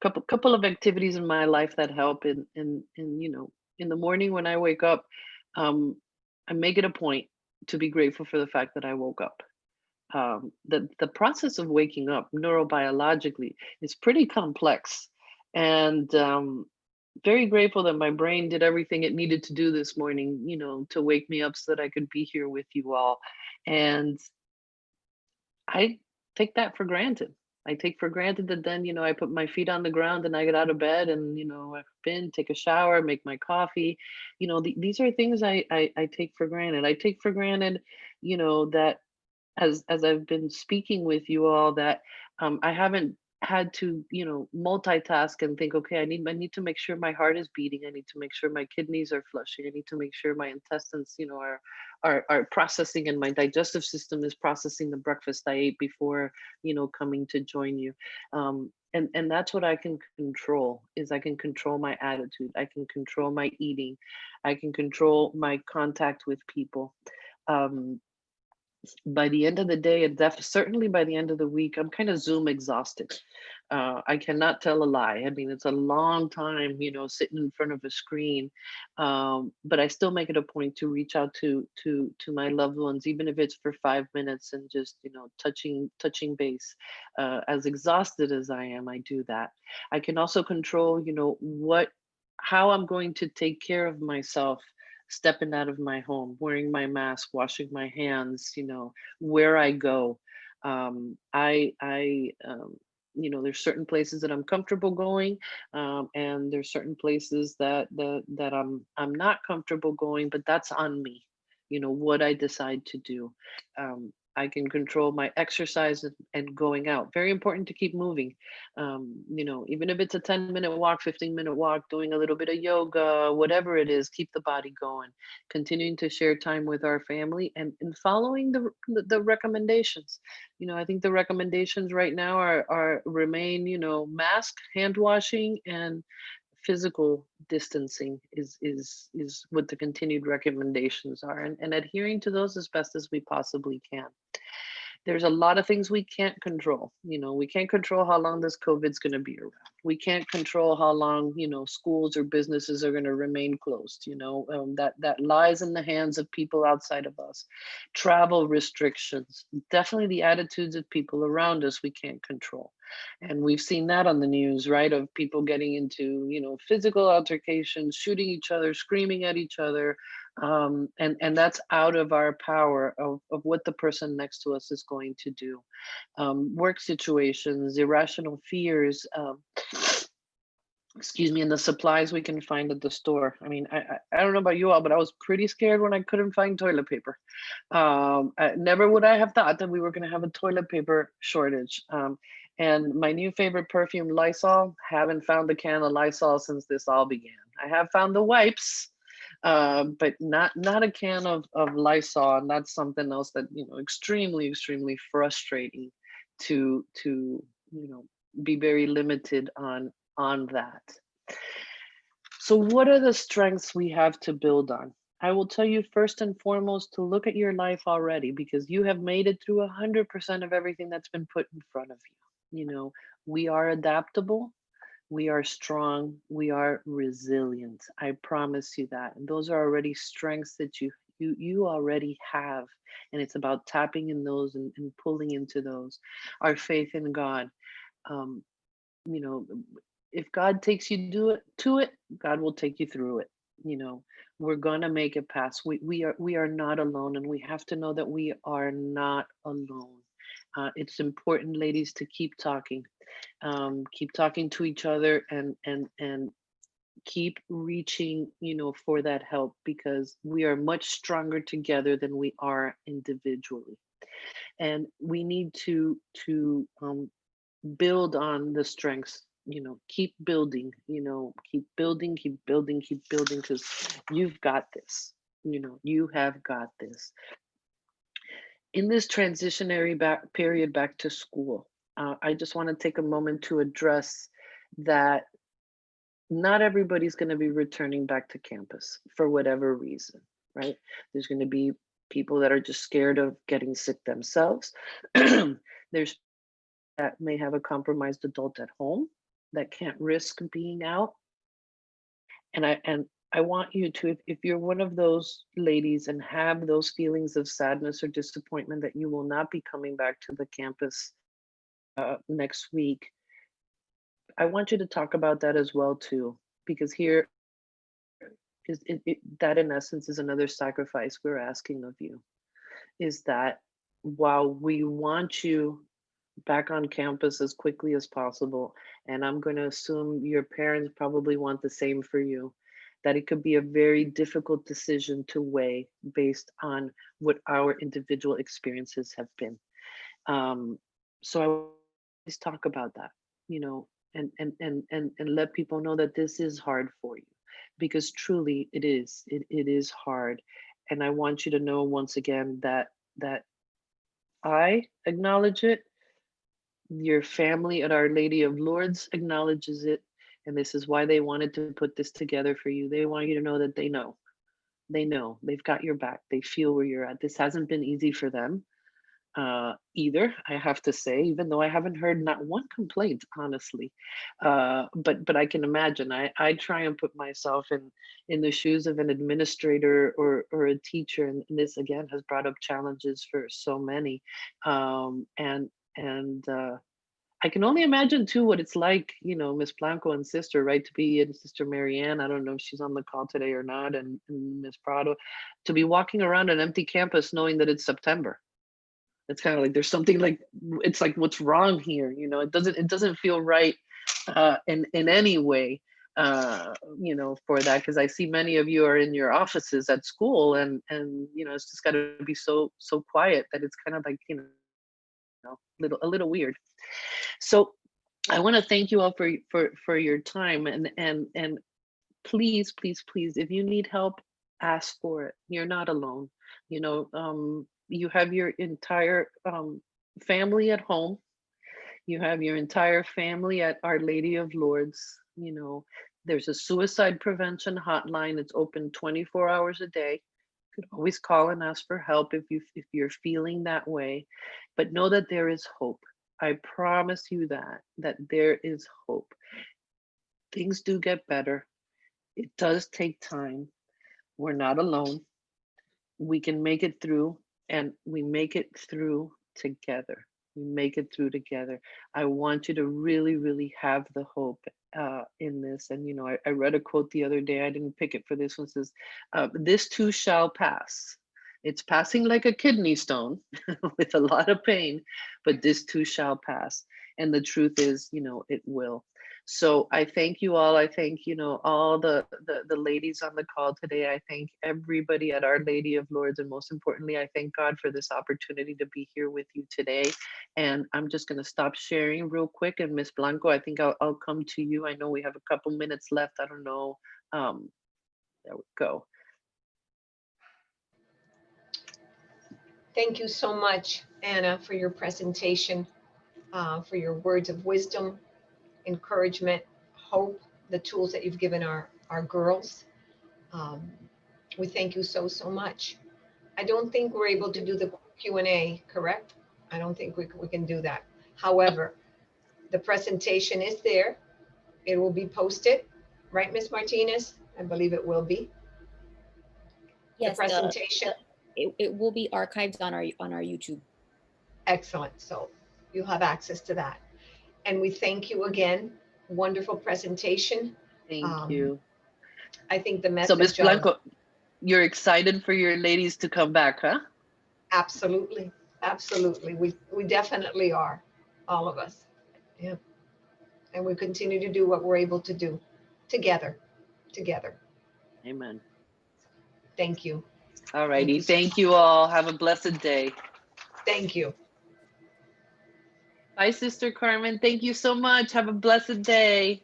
couple of activities in my life that help. In the morning when I wake up, I make it a point to be grateful for the fact that I woke up. The process of waking up neurobiologically is pretty complex, and very grateful that my brain did everything it needed to do this morning, to wake me up so that I could be here with you all. And I take that for granted. I take for granted that then, I put my feet on the ground and I get out of bed and, I take a shower, make my coffee. These are things I take for granted. I take for granted, that as I've been speaking with you all, that I haven't had to, multitask and think, okay, I need to make sure my heart is beating. I need to make sure my kidneys are flushing. I need to make sure my intestines, are processing, and my digestive system is processing the breakfast I ate before, coming to join you. And that's what I can control. Is I can control my attitude. I can control my eating. I can control my contact with people. By the end of the day, and certainly by the end of the week, I'm kind of Zoom exhausted. I cannot tell a lie. I mean, it's a long time, sitting in front of a screen, but I still make it a point to reach out to my loved ones, even if it's for 5 minutes, and just touching base. As exhausted as I am, I do that. I can also control, how I'm going to take care of myself, stepping out of my home, wearing my mask, washing my hands, where I go. There's certain places that I'm comfortable going, and there's certain places that I'm not comfortable going, but that's on me, what I decide to do. I can control my exercise and going out. Very important to keep moving. Even if it's a 10-minute walk, 15-minute walk, doing a little bit of yoga, whatever it is, keep the body going. Continuing to share time with our family, and following the recommendations. I think the recommendations right now are remain, mask, hand washing, and physical distancing is what the continued recommendations are, and adhering to those as best as we possibly can. There's a lot of things we can't control. We can't control how long this COVID's going to be around. We can't control how long, schools or businesses are going to remain closed. That lies in the hands of people outside of us. Travel restrictions, definitely the attitudes of people around us we can't control. And we've seen that on the news, right? Of people getting into, physical altercations, shooting each other, screaming at each other. And that's out of our power of what the person next to us is going to do. Work situations, irrational fears, excuse me, and the supplies we can find at the store. I mean, I don't know about you all, but I was pretty scared when I couldn't find toilet paper. Never would I have thought that we were going to have a toilet paper shortage. And my new favorite perfume, Lysol, haven't found a can of Lysol since this all began. I have found the wipes, but not a can of Lysol, and that's something else that extremely frustrating to be very limited on that. So what are the strengths we have to build on? I will tell you first and foremost to look at your life already, because you have made it through 100% of everything that's been put in front of you. We are adaptable, we are strong, we are resilient. I promise you that. And those are already strengths that you already have. And it's about tapping in those and pulling into those. Our faith in God. If God takes you to it, God will take you through it. We're gonna make it past. We are not alone, and we have to know that we are not alone. It's important, ladies, to keep talking to each other, and keep reaching, for that help, because we are much stronger together than we are individually. And we need to build on the strengths. Keep building, keep building, because you've got this. You have got this. In this transitionary period back to school, I just want to take a moment to address that not everybody's going to be returning back to campus for whatever reason, right? There's going to be people that are just scared of getting sick themselves. There's that may have a compromised adult at home that can't risk being out. And I want you to, if you're one of those ladies and have those feelings of sadness or disappointment that you will not be coming back to the campus next week, I want you to talk about that as well too, because here is that in essence is another sacrifice we're asking of you, is that while we want you back on campus as quickly as possible, and I'm going to assume your parents probably want the same for you, that it could be a very difficult decision to weigh based on what our individual experiences have been. So I always talk about that, and let people know that this is hard for you, because truly it is. It is hard, and I want you to know once again that I acknowledge it. Your family at Our Lady of Lourdes acknowledges it, and this is why they wanted to put this together for you. They want you to know that they know. They've got your back. They feel where you're at. This hasn't been easy for them either, I have to say, even though I haven't heard not one complaint, honestly. But I can imagine. I try and put myself in the shoes of an administrator or a teacher, and this again has brought up challenges for so many. And I can only imagine too what it's like, Miss Blanco and Sister, right, to be in Sister Marianne. I don't know if she's on the call today or not, and Miss Prado, to be walking around an empty campus knowing that it's September. It's kind of like there's something like, it's like, what's wrong here? It doesn't feel right in any way, for that, because I see many of you are in your offices at school, and it's just got to be so quiet that it's kind of like a little weird. So I want to thank you all for your time, and please, if you need help, ask for it. You're not alone. You have your entire family at home. You have your entire family at Our Lady of Lourdes. There's a suicide prevention hotline. It's open 24 hours a day. You could always call and ask for help if you're feeling that way. But know that there is hope. I promise you that there is hope. Things do get better. It does take time. We're not alone. We can make it through, and we make it through together. We make it through together. I want you to really, really have the hope in this. And, you know, I read a quote the other day. I didn't pick it for this one. Says, this too shall pass. It's passing like a kidney stone with a lot of pain, but this too shall pass. And the truth is, you know, it will. So I thank you all. I thank, you know, all the ladies on the call today. I thank everybody at Our Lady of Lourdes. And most importantly, I thank God for this opportunity to be here with you today. And I'm just going to stop sharing real quick. And Miss Blanco, I think I'll come to you. I know we have a couple minutes left. I don't know. There we go. Thank you so much, Anna, for your presentation, for your words of wisdom, encouragement, hope, the tools that you've given our girls. We thank you so much. I don't think we're able to do the Q&A, correct? I don't think we can do that. However, the presentation is there. It will be posted, right, Ms. Martinez? I believe it will be. Yes, The presentation. it will be archived on our YouTube. Excellent. So you'll have access to that. And we thank you again. Wonderful presentation. Thank you. I think the message. So Miss Blanco, you're excited for your ladies to come back, huh? Absolutely. Absolutely. We definitely are. All of us. Yeah. And we continue to do what we're able to do together. Amen. Thank you. All righty. Thank you all. Have a blessed day. Thank you. Bye, Sister Carmen. Thank you so much. Have a blessed day.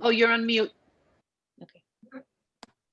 Oh, you're on mute.